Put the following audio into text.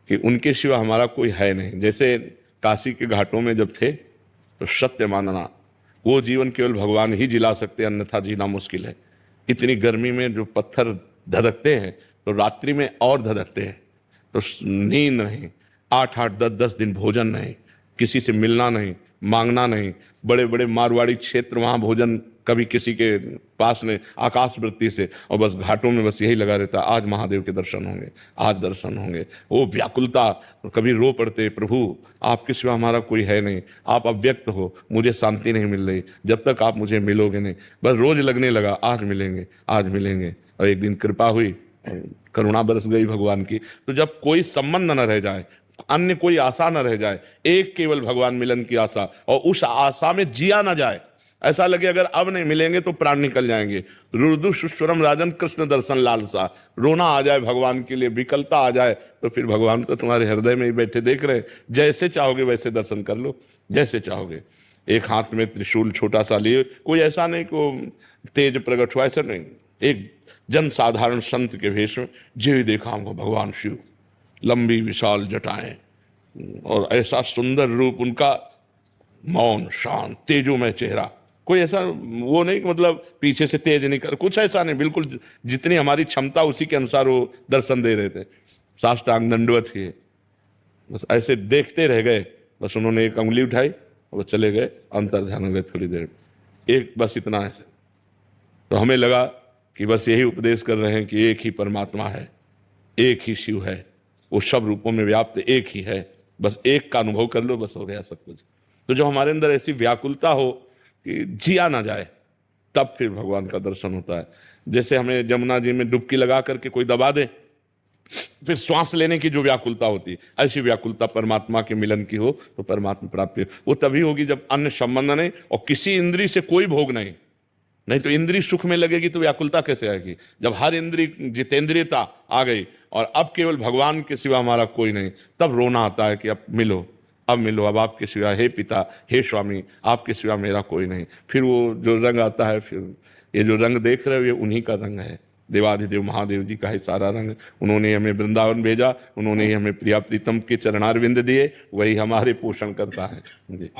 कि उनके सिवा हमारा कोई है नहीं। जैसे काशी के घाटों में जब थे तो सत्य मानना, वो जीवन केवल भगवान ही जिला सकते हैं, अन्यथा जीना मुश्किल है। इतनी गर्मी में जो पत्थर धधकते हैं तो रात्रि में और धधकते हैं, तो नींद नहीं, 8-8 10-10 दिन भोजन नहीं, किसी से मिलना नहीं, मांगना नहीं। बड़े बड़े मारवाड़ी क्षेत्र, वहाँ भोजन कभी किसी के पास नहीं, आकाश वृत्ति से, और बस घाटों में बस यही लगा रहता, आज महादेव के दर्शन होंगे, आज दर्शन होंगे। वो व्याकुलता, कभी रो पड़ते, प्रभु आपके सिवा हमारा कोई है नहीं, आप अव्यक्त हो, मुझे शांति नहीं मिल रही, जब तक आप मुझे मिलोगे नहीं। बस रोज लगने लगा, आज मिलेंगे, आज मिलेंगे। और एक दिन कृपा हुई, करुणा बरस गई भगवान की। तो जब कोई संबंध न रह जाए, अन्य कोई आशा न रह जाए, एक केवल भगवान मिलन की आशा, और उस आशा में जिया न जाए, ऐसा लगे अगर अब नहीं मिलेंगे तो प्राण निकल जाएंगे। रुदु सुस्वरम राजन कृष्ण दर्शन लालसा, रोना आ जाए भगवान के लिए, विकलता आ जाए, तो फिर भगवान तो तुम्हारे हृदय में ही बैठे देख रहे, जैसे चाहोगे वैसे दर्शन कर लो, जैसे चाहोगे। एक हाथ में त्रिशूल छोटा सा लिए, कोई ऐसा नहीं को तेज प्रकट हुआ, ऐसा नहीं, एक जन साधारण संत के भेष में, जे देखा हमको भगवान शिव, लंबी विशाल जटाएं और ऐसा सुंदर रूप उनका, मौन शांत तेजोमय चेहरा। कोई ऐसा वो नहीं कि मतलब पीछे से तेज निकल, कुछ ऐसा नहीं, बिल्कुल जितनी हमारी क्षमता उसी के अनुसार वो दर्शन दे रहे थे। साष्टांग दंडवत किए, बस ऐसे देखते रह गए। बस उन्होंने एक उंगली उठाई और वो चले गए, अंतर ध्यान हो गए थोड़ी देर, एक बस इतना ऐसे। तो हमें लगा कि बस यही उपदेश कर रहे हैं कि एक ही परमात्मा है, एक ही शिव है, वो सब रूपों में व्याप्त एक ही है, बस एक का अनुभव कर लो, बस हो गया सब कुछ। तो जब हमारे अंदर ऐसी व्याकुलता हो कि जिया ना जाए, तब फिर भगवान का दर्शन होता है। जैसे हमें जमुना जी में डुबकी लगा करके कोई दबा दे, फिर श्वास लेने की जो व्याकुलता होती, ऐसी व्याकुलता परमात्मा के मिलन की हो तो परमात्मा प्राप्ति वो तभी होगी जब अन्य संबंध नहीं और किसी इंद्री से कोई भोग नहीं। नहीं तो इंद्री सुख में लगेगी तो व्याकुलता कैसे आएगी? जब हर इंद्री जितेंद्रियता आ गई और अब केवल भगवान के सिवा हमारा कोई नहीं, तब रोना आता है कि अब मिलो, अब मिलो, अब आपके सिवा, हे पिता, हे स्वामी, आपके सिवा मेरा कोई नहीं। फिर वो जो रंग आता है, फिर ये जो रंग देख रहे हो ये उन्हीं का रंग है, देवाधिदेव महादेव जी का है सारा रंग। उन्होंने हमें वृंदावन भेजा, उन्होंने ही हमें प्रिया प्रीतम के चरणारविंद दिए, वही हमारे पोषण करता है जी।